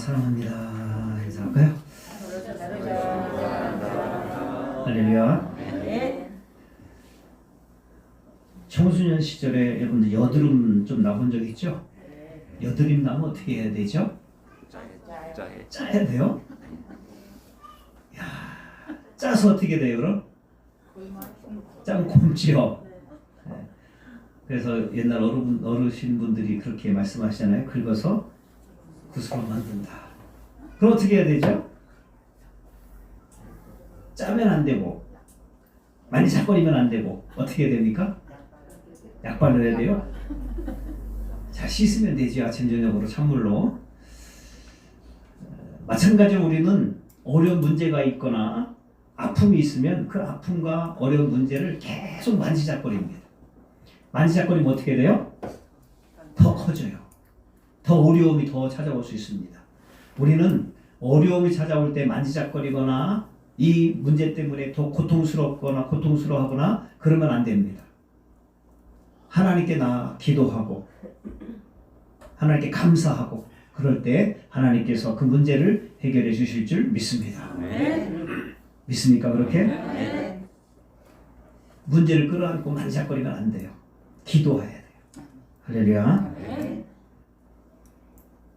사랑합니다. 인사할까요? 할렐루야. 청소년 시절에 여러분들 여드름 좀 나본 적 있죠? 여드름 나면 어떻게 해야 되죠? 짜야 돼요? 야, 짜서 어떻게 돼요 그럼? 짠 곰지요. 네. 그래서 옛날 어르신분들이 그렇게 말씀하시잖아요. 긁어서 구슬로 만든다. 그럼 어떻게 해야 되죠? 짜면 안 되고 만지작거리면 안 되고 어떻게 해야 됩니까? 약 발라야 돼요. 자, 씻으면 되죠. 아침 저녁으로 찬물로. 마찬가지로 우리는 어려운 문제가 있거나 아픔이 있으면 그 아픔과 어려운 문제를 계속 만지작거립니다. 만지작거리면 어떻게 돼요? 더 커져요. 더 어려움이 더 찾아올 수 있습니다. 우리는 어려움이 찾아올 때 만지작거리거나 이 문제 때문에 더 고통스러워하거나 그러면 안 됩니다. 하나님께 기도하고 하나님께 감사하고 그럴 때 하나님께서 그 문제를 해결해 주실 줄 믿습니다. 믿습니까 그렇게? 문제를 끌어안고 만지작거리면 안 돼요. 기도해야 돼요. 할렐루야.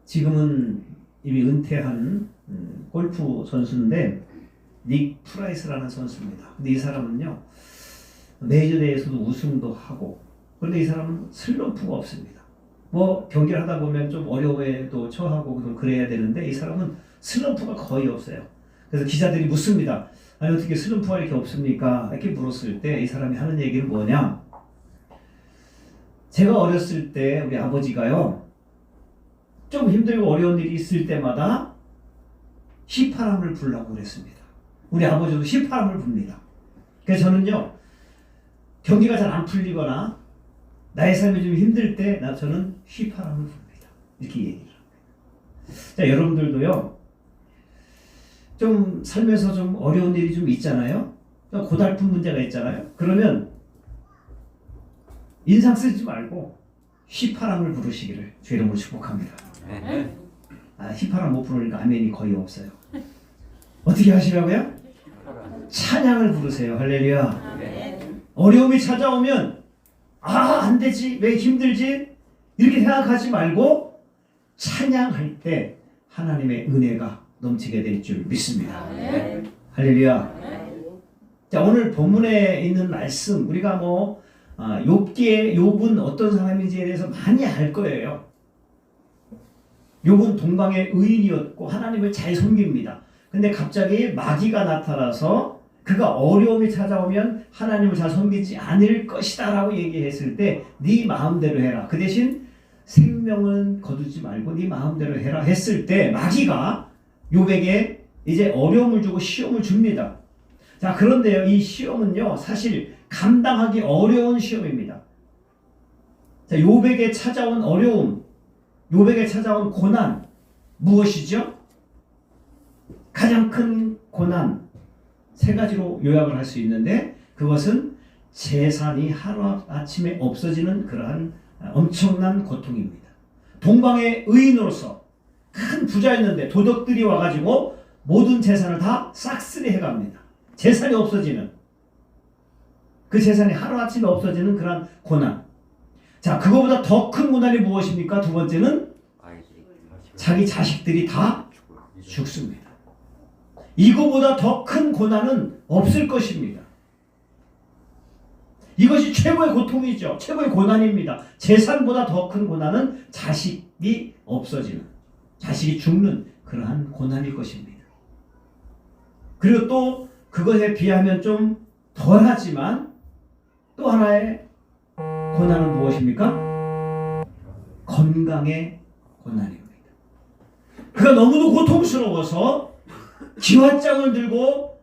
지금은 이미 은퇴한 골프 선수인데 닉 프라이스라는 선수입니다. 근데 이 사람은요 메이저대회에서도 우승도 하고, 그런데 이 사람은 슬럼프가 없습니다. 뭐 경기를 하다 보면 좀 어려움에도 처하고 그래야 되는데 이 사람은 슬럼프가 거의 없어요. 그래서 기자들이 묻습니다. 아니 어떻게 슬럼프가 이렇게 없습니까? 이렇게 물었을 때 이 사람이 하는 얘기는 뭐냐? 제가 어렸을 때 우리 아버지가요 좀 힘들고 어려운 일이 있을 때마다 휘파람을 불라고 그랬습니다. 우리 아버지도 휘파람을 붑니다. 그래서 저는요 경기가 잘 안 풀리거나 나의 삶이 좀 힘들 때 저는 휘파람을 붑니다. 이렇게 얘기를 합니다. 자, 여러분들도요 좀 살면서 좀 어려운 일이 좀 있잖아요. 고달픈 문제가 있잖아요. 그러면 인상 쓰지 말고 휘파람을 부르시기를 주 이름으로 축복합니다. 휘파람 못 부르니까 아멘이 거의 없어요. 어떻게 하시라고요? 찬양을 부르세요. 할렐루야. 어려움이 찾아오면 안 되지, 왜 힘들지 이렇게 생각하지 말고 찬양할 때 하나님의 은혜가 넘치게 될 줄 믿습니다. 할렐루야. 자, 오늘 본문에 있는 말씀 우리가 욥은 어떤 사람인지에 대해서 많이 알 거예요. 욥은 동방의 의인이었고 하나님을 잘 섬깁니다. 근데 갑자기 마귀가 나타나서 그가 어려움이 찾아오면 하나님을 잘 섬기지 않을 것이다 라고 얘기했을 때 네 마음대로 해라. 그 대신 생명은 거두지 말고 네 마음대로 해라 했을 때 마귀가 욥에게 이제 어려움을 주고 시험을 줍니다. 자, 그런데요 이 시험은요 사실 감당하기 어려운 시험입니다. 자, 욥에게 찾아온 어려움, 욥에게 찾아온 고난 무엇이죠? 가장 큰 고난 세 가지로 요약을 할 수 있는데 그것은 재산이 하루아침에 없어지는 그러한 엄청난 고통입니다. 동방의 의인으로서 큰 부자였는데 도적들이 와가지고 모든 재산을 다 싹쓸이 해갑니다. 재산이 없어지는, 그 재산이 하루아침에 없어지는 그러한 고난. 자, 그거보다 더 큰 고난이 무엇입니까? 두 번째는 자기 자식들이 다 죽습니다. 이거보다 더 큰 고난은 없을 것입니다. 이것이 최고의 고통이죠. 최고의 고난입니다. 재산보다 더 큰 고난은 자식이 없어지는, 자식이 죽는 그러한 고난일 것입니다. 그리고 또 그것에 비하면 좀 덜하지만 또 하나의 고난은 무엇입니까? 건강의 고난입니다. 그가 너무도 고통스러워서 기왓장을 들고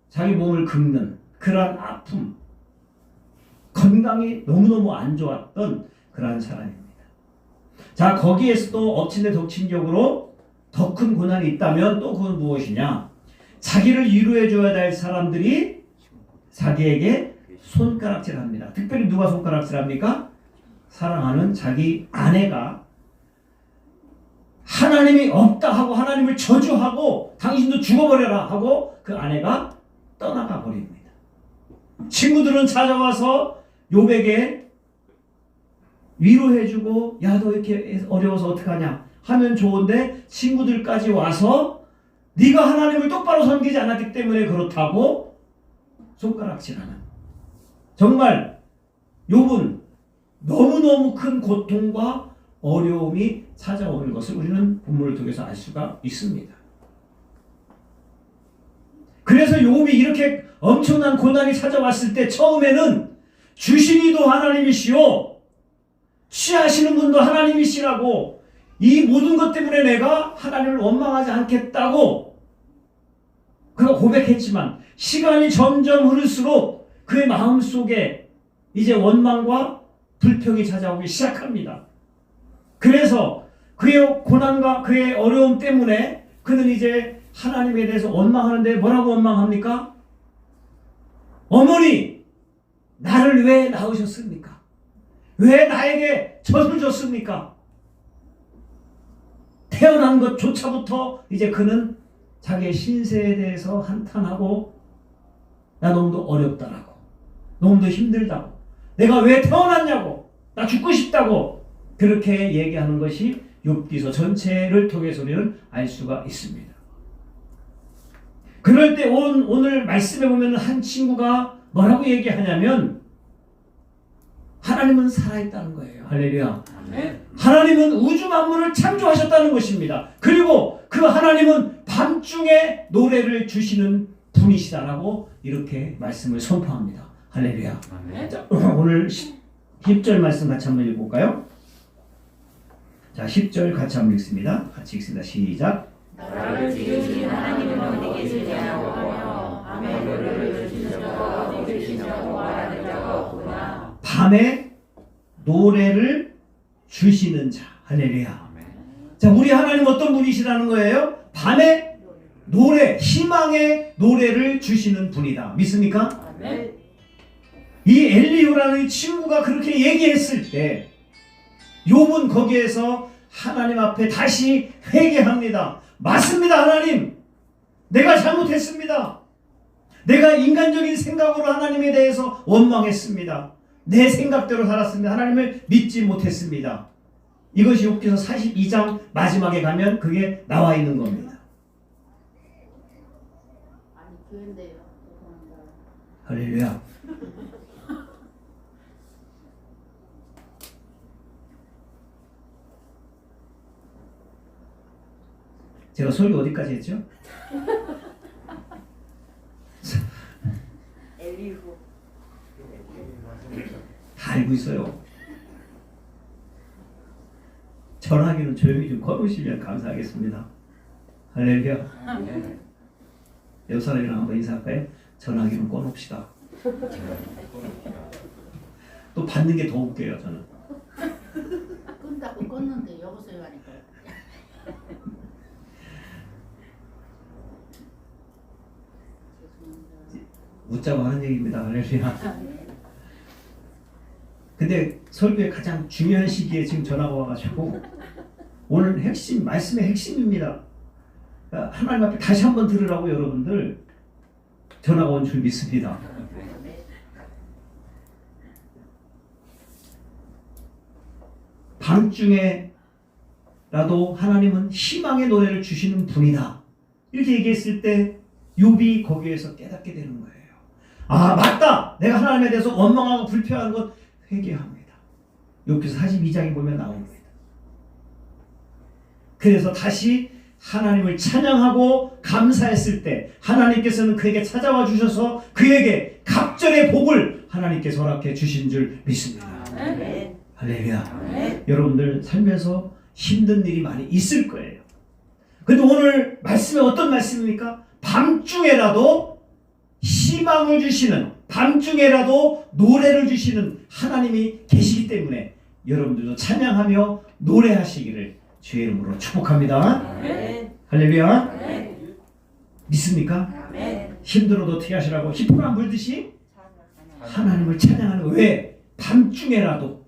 자기 몸을 긁는 그러한 아픔, 건강이 너무너무 안 좋았던 그러한 사람입니다. 자, 거기에서도 엎친데 덮친격으로 더 큰 고난이 있다면 또 그건 무엇이냐? 자기를 위로해 줘야 될 사람들이 자기에게 손가락질합니다. 특별히 누가 손가락질합니까? 사랑하는 자기 아내가 하나님이 없다 하고 하나님을 저주하고 당신도 죽어버려라 하고 그 아내가 떠나가 버립니다. 친구들은 찾아와서 욥에게 위로해주고 야 너 이렇게 어려워서 어떡하냐 하면 좋은데 친구들까지 와서 네가 하나님을 똑바로 섬기지 않았기 때문에 그렇다고 손가락질하는, 정말 욥은 너무너무 큰 고통과 어려움이 찾아오는 것을 우리는 본문을 통해서 알 수가 있습니다. 그래서 욥이 이렇게 엄청난 고난이 찾아왔을 때 처음에는 주신 이도 하나님이시오, 취하시는 분도 하나님이시라고, 이 모든 것 때문에 내가 하나님을 원망하지 않겠다고 그가 고백했지만 시간이 점점 흐를수록 그의 마음속에 이제 원망과 불평이 찾아오기 시작합니다. 그래서 그의 고난과 그의 어려움 때문에 그는 이제 하나님에 대해서 원망하는데 뭐라고 원망합니까? 어머니, 나를 왜 낳으셨습니까? 왜 나에게 젖을 줬습니까? 태어난 것조차부터 이제 그는 자기의 신세에 대해서 한탄하고 나 너무도 어렵다라고, 너무도 힘들다고, 내가 왜 태어났냐고, 나 죽고 싶다고 그렇게 얘기하는 것이 욥기서 전체를 통해서 우리는 알 수가 있습니다. 그럴 때 오늘 말씀에 보면 한 친구가 뭐라고 얘기하냐면 하나님은 살아있다는 거예요. 할렐루야. 하나님은 우주 만물을 창조하셨다는 것입니다. 그리고 그 하나님은 밤중에 노래를 주시는 분이시다라고 이렇게 말씀을 선포합니다. 할렐루야. 자, 오늘 10절 말씀 같이 한번 읽어볼까요? 자, 10절 같이 한번 읽습니다. 같이 읽습니다. 시작. 너를 지으신 하나님은 어디 계시냐고 하며 밤에 노래를 주시는 자가 어디 계시냐고 말하는 자가 없구나. 밤에 노래를 주시는 자. 할렐루야. 자, 우리 하나님 어떤 분이시라는 거예요? 밤에 노래, 희망의 노래를 주시는 분이다. 믿습니까? 이 엘리후라는 친구가 그렇게 얘기했을 때 욥은 거기에서 하나님 앞에 다시 회개합니다. 맞습니다, 하나님. 내가 잘못했습니다. 내가 인간적인 생각으로 하나님에 대해서 원망했습니다. 내 생각대로 살았습니다. 하나님을 믿지 못했습니다. 이것이 욥기서 42장 마지막에 가면 그게 나와 있는 겁니다. 아니 교회인데요. 할렐루야. 제가 설교 어디까지 했죠? 엘리후. 다 알고 있어요. 전화기는 조용히 좀 걸으시면 감사하겠습니다. 할렐루야. 옆 사람이랑 한번 인사할까요? 전화기는 꺼놓읍시다. 또 받는 게 더 웃겨요, 저는. 끈다고 껐는데 여보세요 하니까. 웃자고 하는 얘기입니다. 할렐루야. 근데 설교의 가장 중요한 시기에 지금 전화가 와가지고 오늘 핵심, 말씀의 핵심입니다. 그러니까 하나님 앞에 다시 한번 들으라고 여러분들 전화가 온 줄 믿습니다. 밤중에라도 하나님은 희망의 노래를 주시는 분이다. 이렇게 얘기했을 때 욥이 거기에서 깨닫게 되는 거예요. 아, 맞다. 내가 하나님에 대해서 원망하고 불평하는 것 회개합니다. 욥기서 42장에 보면 나옵니다. 그래서 다시 하나님을 찬양하고 감사했을 때 하나님께서는 그에게 찾아와 주셔서 그에게 갑절의 복을 하나님께서 허락해 주신 줄 믿습니다. 할렐루야. 여러분들 살면서 힘든 일이 많이 있을 거예요. 근데 오늘 말씀에 어떤 말씀입니까? 밤중에라도 희망을 주시는, 밤중에라도 노래를 주시는 하나님이 계시기 때문에 여러분들도 찬양하며 노래하시기를 주의 이름으로 축복합니다. 할렐루야. 믿습니까? 힘들어도 어떻게 하시라고? 휘포람 불듯이 하나님을 찬양하는. 왜? 밤중에라도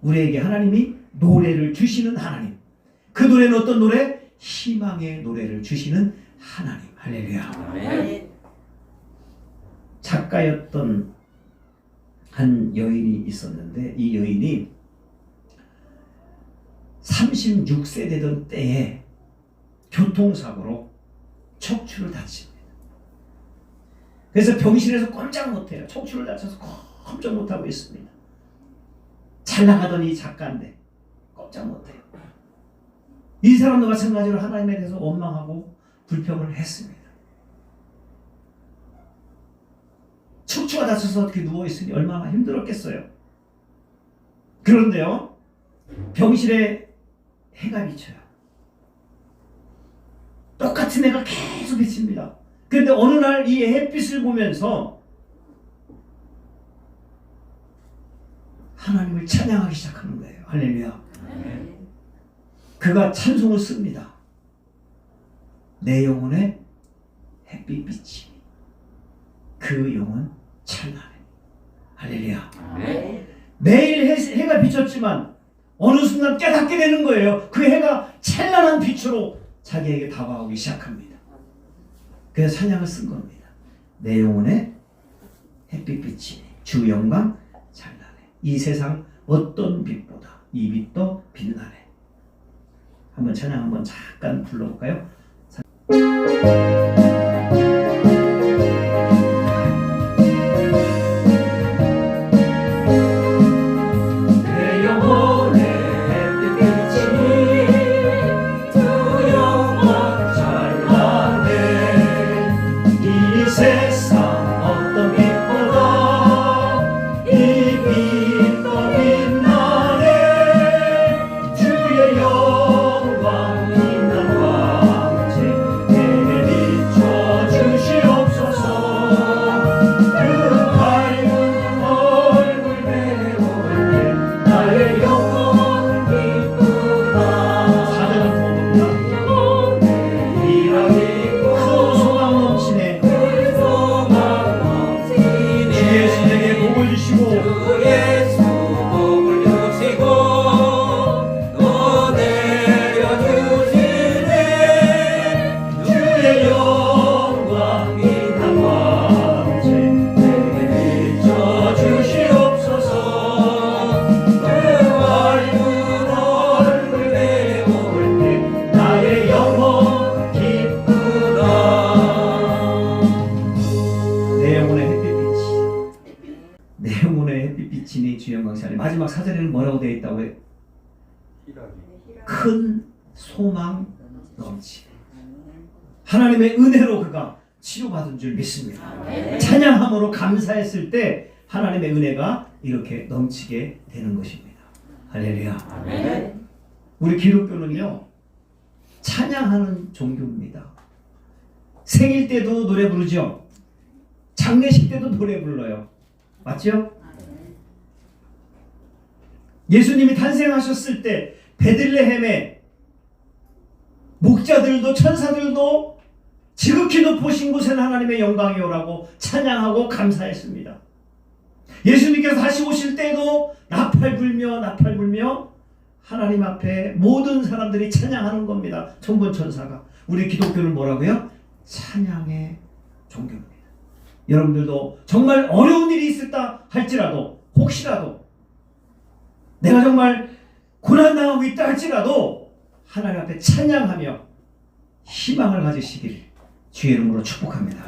우리에게 하나님이 노래를 주시는 하나님, 그 노래는 어떤 노래? 희망의 노래를 주시는 하나님. 할렐루야. 아멘. 작가였던 한 여인이 있었는데 이 여인이 36세 되던 때에 교통사고로 척추를 다칩니다. 그래서 병실에서 꼼짝 못해요. 척추를 다쳐서 꼼짝 못하고 있습니다. 잘 나가던 이 작가인데 꼼짝 못해요. 이 사람도 마찬가지로 하나님에 대해서 원망하고 불평을 했습니다. 척추가 다쳐서 어떻게 누워있으니 얼마나 힘들었겠어요. 그런데요, 병실에 해가 비쳐요. 똑같은 해가 계속 비칩니다. 그런데 어느 날 이 햇빛을 보면서 하나님을 찬양하기 시작하는 거예요. 할렐루야. 그가 찬송을 씁니다. 내 영혼에 햇빛 비치니 그 영혼 찬란해. 할렐루야. 매일 해가 비쳤지만 어느 순간 깨닫게 되는 거예요. 그 해가 찬란한 빛으로 자기에게 다가오기 시작합니다. 그래서 찬양을 쓴 겁니다. 내 영혼에 햇빛 비치니 주 영광 찬란해. 이 세상 어떤 빛보다 이 빛도 빛나네. 한번 찬양 한번 잠깐 불러볼까요? 내 영혼에 햇빛 비치니 주 영광 찬란해. 이 세상 어떤 빛보다 이 빛도 빛나네. 주의 영광 빛난 광채 내게 비춰주시옵소서. 그 밝은 얼굴 배울 때 나의 영혼 기쁘다. 사절은 뭡니까? 일하기 큰 소망 넘치네. 주 예수 내게 복을 주시고 주 예수 복을 주시고 또 내려주시네. 주의 영광 빛난 광채 내게 비춰주시옵소서. 그 밝은 얼굴 배울 때 나의 영혼 기쁘다. 내 영혼의 햇빛빛이 내 영혼의 햇빛빛이니 주 영광 찬란해. 마지막 사절에는 뭐라고 되어 있다고 해요? 큰 소망 넘치네. 하나님의 은혜로 그가 치료받은 줄 믿습니다. 찬양함으로 감사했을 때 하나님의 은혜가 이렇게 넘치게 되는 것입니다. 할렐루야. 우리 기독교는요, 찬양하는 종교입니다. 생일 때도 노래 부르죠. 장례식 때도 노래 불러요. 맞죠? 예수님이 탄생하셨을 때 베들레헴에 목자들도 천사들도 지극히 높으신 곳에는 하나님의 영광이 오라고 찬양하고 감사했습니다. 예수님께서 다시 오실 때도 나팔 불며 하나님 앞에 모든 사람들이 찬양하는 겁니다. 천군 천사가. 우리 기독교는 뭐라고요? 찬양의 종교입니다. 여러분들도 정말 어려운 일이 있었다 할지라도, 혹시라도 내가 정말 고난당하고 있다 할지라도 하나님 앞에 찬양하며 희망을 가지시길 주의 이름으로 축복합니다.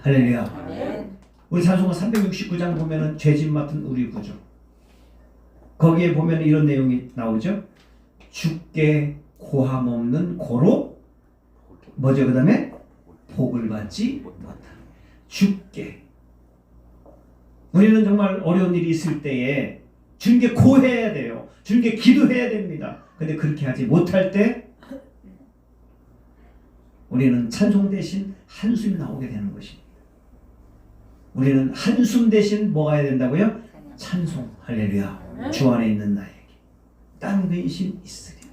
할렐루야. 우리 찬송가 369장 보면은 죄짐 맡은 우리 구주, 거기에 보면 이런 내용이 나오죠. 주께 고함 없는 고로 뭐죠? 그 다음에 복을 받지 못하는 주께. 우리는 정말 어려운 일이 있을 때에 주님께 고해야 돼요. 주님께 기도해야 됩니다. 근데 그렇게 하지 못할 때 우리는 찬송 대신 한숨이 나오게 되는 것입니다. 우리는 한숨 대신 뭐가 해야 된다고요? 찬송. 할렐루야. 주 안에 있는 나에게 딴 근심 있으리라.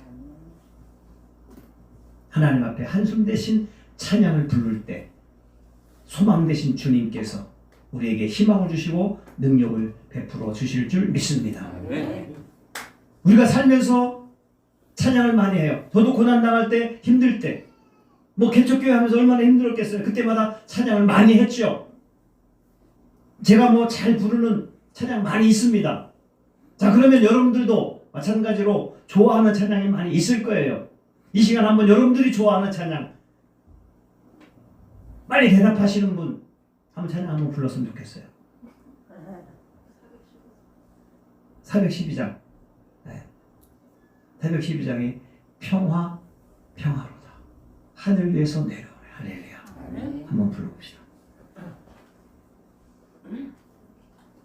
하나님 앞에 한숨 대신 찬양을 부를 때 소망 대신 주님께서 우리에게 희망을 주시고 능력을 베풀어 주실 줄 믿습니다. 우리가 살면서 찬양을 많이 해요. 저도 고난당할 때, 힘들 때, 뭐 개척교회 하면서 얼마나 힘들었겠어요. 그때마다 찬양을 많이 했죠. 제가 뭐 잘 부르는 찬양 많이 있습니다. 자, 그러면 여러분들도 마찬가지로 좋아하는 찬양이 많이 있을 거예요. 이 시간 한번 여러분들이 좋아하는 찬양 빨리 대답하시는 분 한번 찬양 한번 불렀으면 좋겠어요. 412장. 네. 412장이 평화로다. 하늘 위에서 내려오네. 할렐루야. 한번 불러봅시다.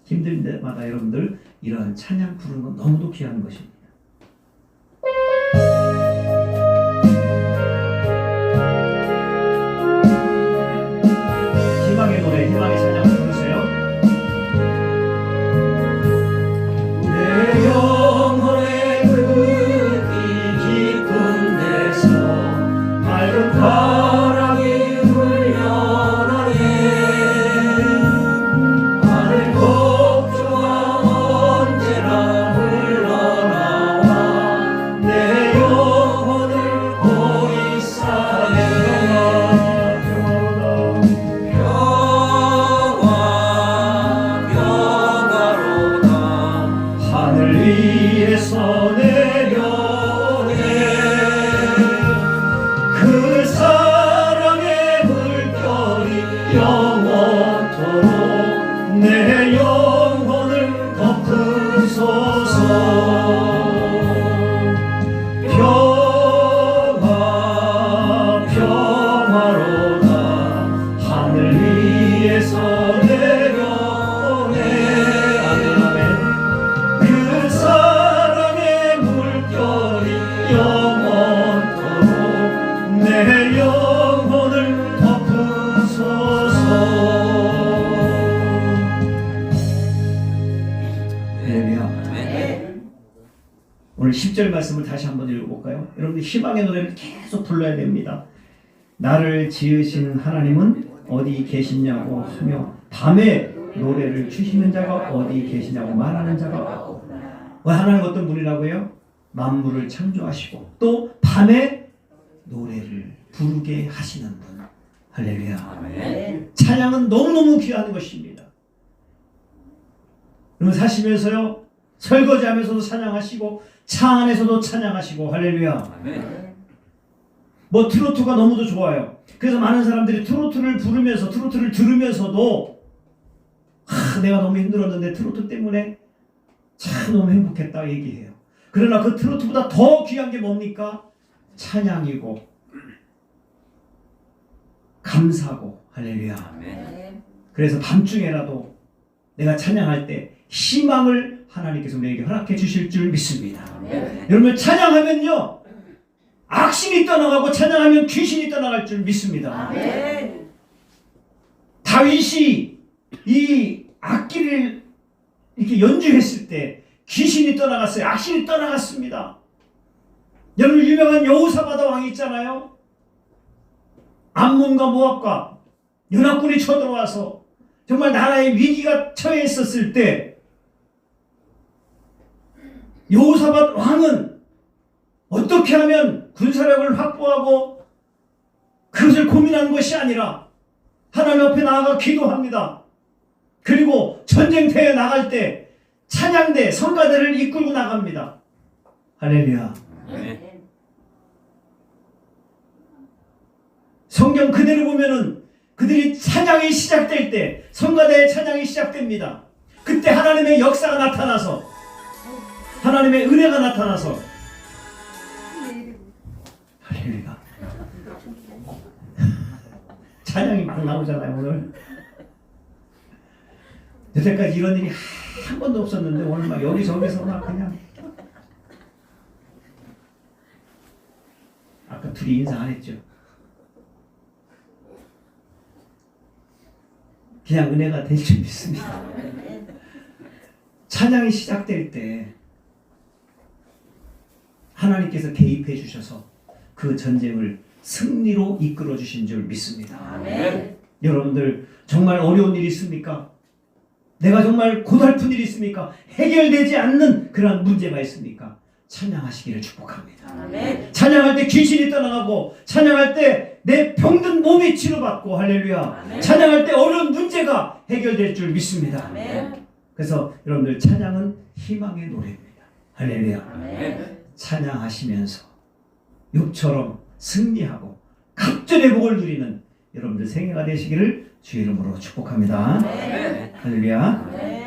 힘들 때마다 여러분들 이런 찬양 부르는 건 너무도 귀한 것입니다. 희망의 노래, 희망의 찬양 부르세요. 내 영혼의 그 깊은 데서 맑은 바람이 불려나네. 하늘 폭주가 언제나 흘러나와 내 영혼을 고이 사네. 평화로다. 하늘 위에서 내려오네. 그 사랑의 물결이 영원토록 내 영혼을 덮으소서. 평화로다. 하늘 위에서 내려오네. 아멘. 그 사랑의 물결이 영원토록 내 영혼을 덮으소서. 할렐루야. 오늘 10절 말씀을 다시 한번 읽어볼까요? 여러분들 희망의 노래를 계속 불러야 됩니다. 나를 지으신 하나님은 어디 계시냐고 하며 밤에 노래를 주시는 자가 어디 계시냐고 말하는 자가 없구나. 하나님 어떤 분이라고요? 만물을 창조하시고 또 밤에 노래를 부르게 하시는 분. 할렐루야. 아멘. 찬양은 너무너무 귀한 것입니다. 여러분 사시면서요, 설거지하면서도 찬양하시고 차 안에서도 찬양하시고. 할렐루야. 아멘. 뭐 트로트가 너무도 좋아요. 그래서 많은 사람들이 트로트를 부르면서 트로트를 들으면서도 내가 너무 힘들었는데 트로트 때문에 참 너무 행복했다 얘기해요. 그러나 그 트로트보다 더 귀한 게 뭡니까? 찬양이고 감사고. 할렐루야. 아멘. 그래서 밤중에라도 내가 찬양할 때 희망을 하나님께서 내게 허락해 주실 줄 믿습니다. 아멘. 여러분 찬양하면요 악신이 떠나가고 찬양하면 귀신이 떠나갈 줄 믿습니다. 아멘. 다윗이 이 악기를 이렇게 연주했을 때 귀신이 떠나갔어요. 악신이 떠나갔습니다. 여러분 유명한 여호사밧 왕이 있잖아요. 암몬과 모압과 연합군이 쳐들어와서 정말 나라의 위기가 처해 있었을 때 여호사밧 왕은 어떻게 하면 군사력을 확보하고 그것을 고민하는 것이 아니라 하나님 앞에 나아가 기도합니다. 그리고 전쟁터에 나갈 때 찬양대, 성가대를 이끌고 나갑니다. 할렐루야. 아멘. 성경 그대로 보면은 그들이 찬양이 시작될 때 성가대의 찬양이 시작됩니다. 그때 하나님의 역사가 나타나서 하나님의 은혜가 나타나서. 할렐루야. 찬양이 막 나오잖아요 오늘. 여태까지 이런 일이 한 번도 없었는데 오늘 막 여기저기서 막 그냥. 아까 둘이 인사 안 했죠? 그냥 은혜가 될 줄 믿습니다. 찬양이 시작될 때 하나님께서 개입해 주셔서 그 전쟁을 승리로 이끌어 주신 줄 믿습니다. 아멘. 여러분들 정말 어려운 일이 있습니까? 내가 정말 고달픈 일이 있습니까? 해결되지 않는 그런 문제가 있습니까? 찬양하시기를 축복합니다. 아멘. 찬양할 때 귀신이 떠나가고, 찬양할 때 내 병든 몸이 치료받고, 할렐루야. 아멘. 찬양할 때 어려운 문제가 해결될 줄 믿습니다. 아멘. 그래서 여러분들, 찬양은 희망의 노래입니다. 할렐루야. 아멘. 찬양하시면서 욥처럼 승리하고 갑절의 복을 누리는 여러분들 생애가 되시기를 주의 이름으로 축복합니다. 아멘. 할렐루야. 아멘.